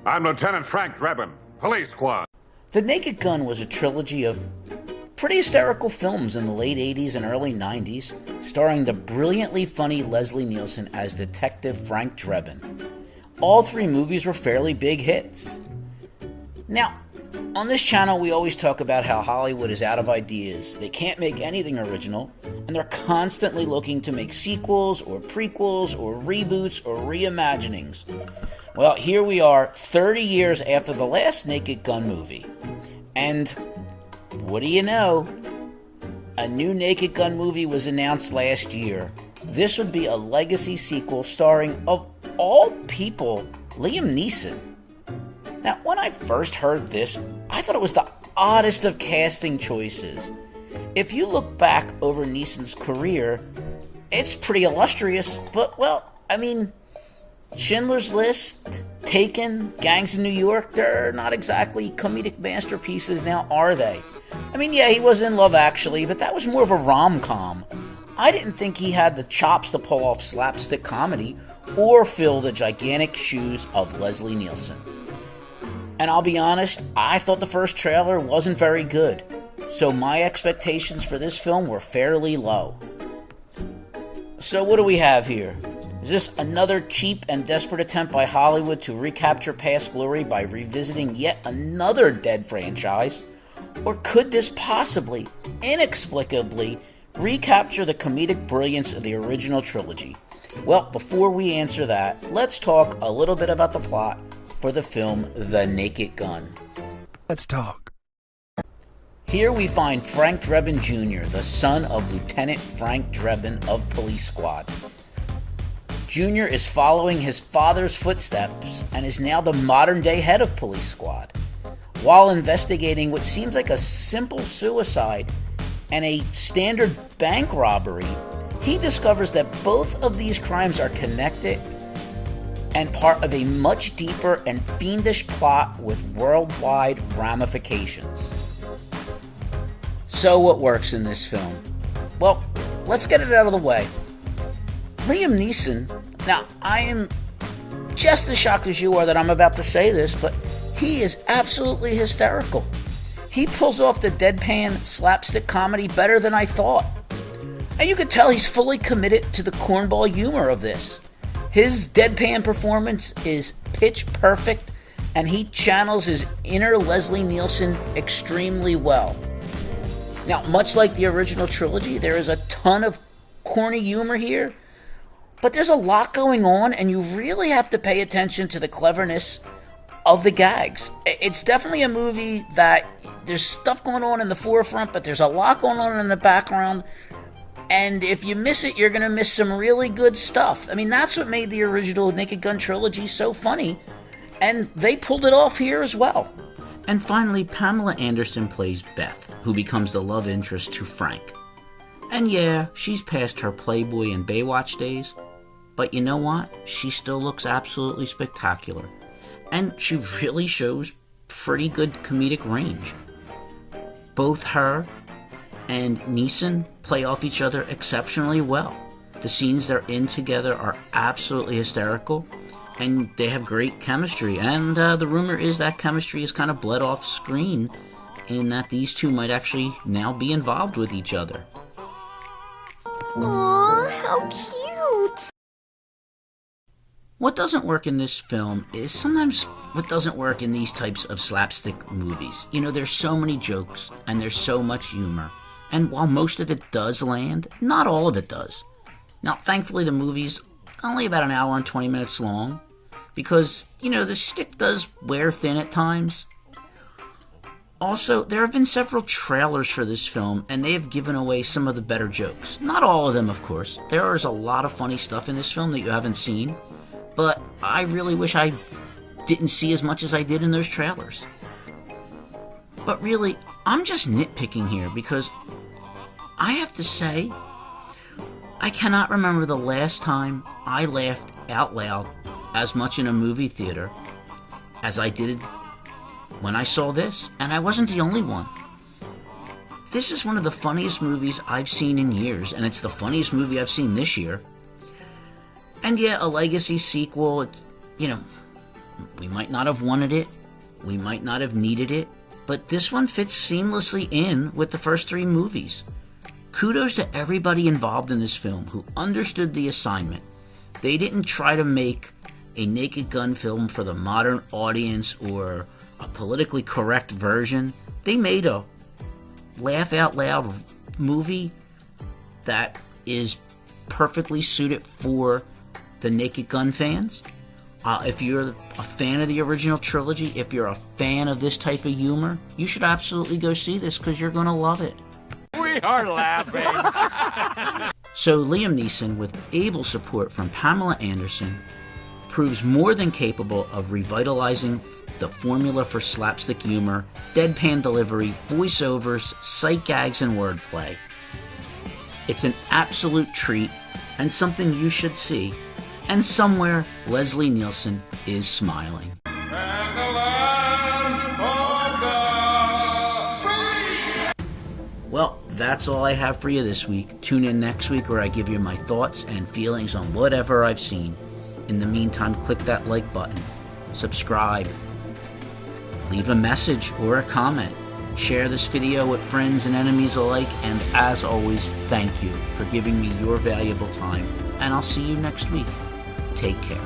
I'm Lieutenant Frank Drebin, Police Squad. The Naked Gun was a trilogy of pretty hysterical films in the late 80s and early 90s, starring the brilliantly funny Leslie Nielsen as Detective Frank Drebin. All three movies were fairly big hits. Now, on this channel we always talk about how Hollywood is out of ideas. They can't make anything original, and they're constantly looking to make sequels or prequels or reboots or reimaginings. Well, here we are 30 years after the last Naked Gun movie, and what do you know? A new Naked Gun movie was announced last year. This would be a legacy sequel starring, of all people, Liam Neeson. Now, when I first heard this, I thought it was the oddest of casting choices. If you look back over Neeson's career, it's pretty illustrious, but, well, I mean, Schindler's List, Taken, Gangs of New York, they're not exactly comedic masterpieces now, are they? I mean, yeah, he was in Love Actually, but that was more of a rom-com. I didn't think he had the chops to pull off slapstick comedy or fill the gigantic shoes of Leslie Nielsen. And I'll be honest, I thought the first trailer wasn't very good, so my expectations for this film were fairly low. So what do we have here? Is this another cheap and desperate attempt by Hollywood to recapture past glory by revisiting yet another dead franchise? Or could this possibly, inexplicably, recapture the comedic brilliance of the original trilogy? Well, before we answer that, let's talk a little bit about the plot for the film The Naked Gun. Let's talk. Here we find Frank Drebin Jr., the son of Lieutenant Frank Drebin of Police Squad. Jr. is following his father's footsteps and is now the modern-day head of Police Squad. While investigating what seems like a simple suicide and a standard bank robbery, he discovers that both of these crimes are connected and part of a much deeper and fiendish plot with worldwide ramifications. So what works in this film? Well, let's get it out of the way. Liam Neeson, now I am just as shocked as you are that I'm about to say this, but he is absolutely hysterical. He pulls off the deadpan slapstick comedy better than I thought. And you can tell he's fully committed to the cornball humor of this. His deadpan performance is pitch perfect, and he channels his inner Leslie Nielsen extremely well. Now, much like the original trilogy, there is a ton of corny humor here, but there's a lot going on, and you really have to pay attention to the cleverness of the gags. It's definitely a movie that there's stuff going on in the forefront, but there's a lot going on in the background. And if you miss it, you're going to miss some really good stuff. I mean, that's what made the original Naked Gun trilogy so funny. And they pulled it off here as well. And finally, Pamela Anderson plays Beth, who becomes the love interest to Frank. And yeah, she's past her Playboy and Baywatch days. But you know what? She still looks absolutely spectacular. And she really shows pretty good comedic range. Both her and Neeson play off each other exceptionally well. The scenes they're in together are absolutely hysterical, and they have great chemistry. And the rumor is that chemistry is kind of bled off screen, in that these two might actually now be involved with each other. Aww, how cute! What doesn't work in this film is sometimes what doesn't work in these types of slapstick movies. You know, there's so many jokes, and there's so much humor. And while most of it does land, not all of it does. Now, thankfully, the movie's only about an hour and 20 minutes long, because, you know, the shtick does wear thin at times. Also, there have been several trailers for this film, and they have given away some of the better jokes. Not all of them, of course. There is a lot of funny stuff in this film that you haven't seen, but I really wish I didn't see as much as I did in those trailers. But really, I'm just nitpicking here, because I have to say, I cannot remember the last time I laughed out loud as much in a movie theater as I did when I saw this, and I wasn't the only one. This is one of the funniest movies I've seen in years, and it's the funniest movie I've seen this year. And yeah, a legacy sequel, it's, you know, We might not have wanted it, we might not have needed it, but this one fits seamlessly in with the first 3 movies. Kudos to everybody involved in this film who understood the assignment. They didn't try to make a Naked Gun film for the modern audience or a politically correct version. They made a laugh out loud movie that is perfectly suited for the Naked Gun fans. If you're a fan of the original trilogy, if you're a fan of this type of humor, you should absolutely go see this because you're going to love it. We are laughing. So Liam Neeson, with able support from Pamela Anderson, proves more than capable of revitalizing the formula for slapstick humor, deadpan delivery, voiceovers, sight gags, and wordplay. It's an absolute treat and something you should see. And somewhere, Leslie Nielsen is smiling. Well, that's all I have for you this week. Tune in next week where I give you my thoughts and feelings on whatever I've seen. In the meantime, click that like button, subscribe, leave a message or a comment, share this video with friends and enemies alike, and as always, thank you for giving me your valuable time. And I'll see you next week. Take care.